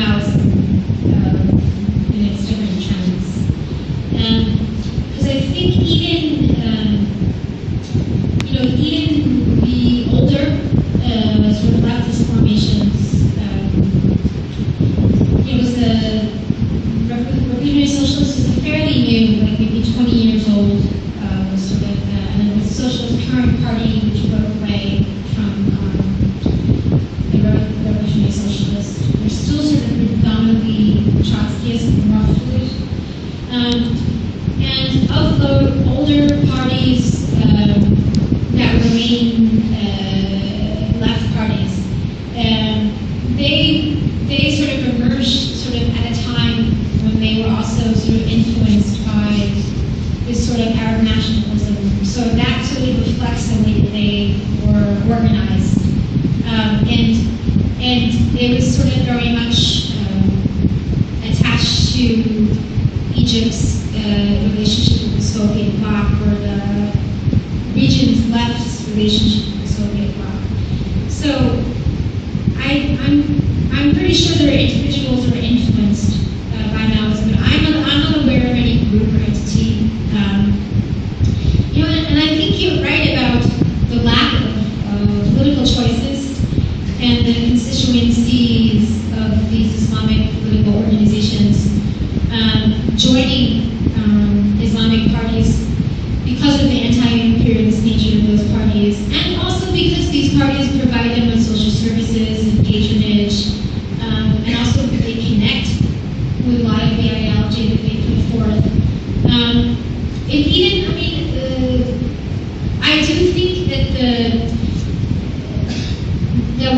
Maoism in its different trends. Because I think even even the older sort of leftist formations, it was the Revolutionary Socialist is a fairly new, like maybe 20 years old, sort of, and then the Socialist Current Party, which broke away from the Revolutionary Socialists. They're still sort of predominantly Trotskyist and raw fluid. And of the older parties that remain left parties, they sort of emerged sort of at a time when they were also sort of influenced by this sort of Arab nationalism. So that sort of reflects the way that they were organized. And it was sort of very much attached to Egypt's relationship with the Soviet bloc, or the region's left's relationship with the Soviet bloc. So I'm pretty sure there are individuals who are influenced by Maoism, but I'm unaware of any group or entity. And I think you're right about the lack of political choices and the constituencies of these Islamic political organizations joining Islamic parties because of the anti-imperialist nature of those parties, and also because these parties provide them with social services and patronage, and also they connect with a lot of the ideology that they put forth. I do think that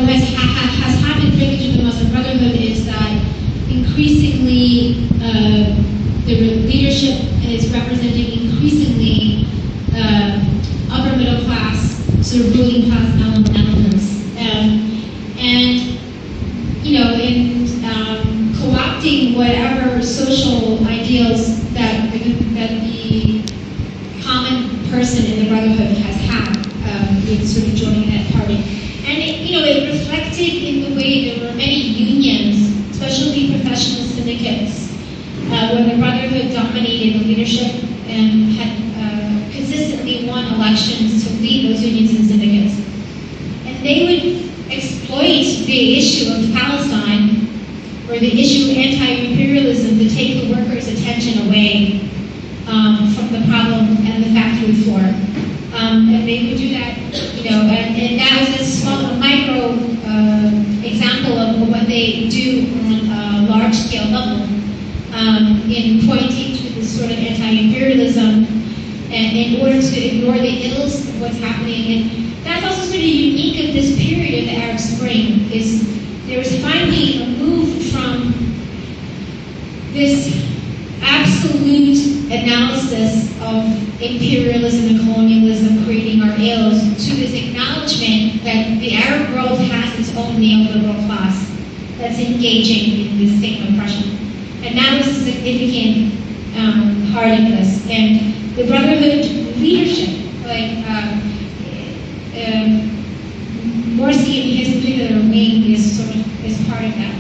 what has happened through the Muslim Brotherhood is that increasingly the leadership is representing increasingly upper middle class, sort of ruling class elements, and co-opting whatever social ideals that the common person in the Brotherhood has had with sort of joining that party. And it reflected in the way there were many unions, especially professional syndicates, when the Brotherhood dominated the leadership and had consistently won elections to lead those unions and syndicates. And they would exploit the issue of Palestine, or the issue of anti-imperialism, to take the workers' attention away from the problem and the factory floor. And they would do that, and that was a micro example of what they do on a large-scale level in pointing to this sort of anti-imperialism, and in order to ignore the ills of what's happening. And that's also sort of unique of this period of the Arab Spring, is there was finally a move from this absolute analysis of imperialism and colonialism creating our ills to this acknowledgement that the Arab world has its own neoliberal class that's engaging in this same oppression. And that was a significant part of this. And the Brotherhood leadership, like Morsi and his particular wing is part of that.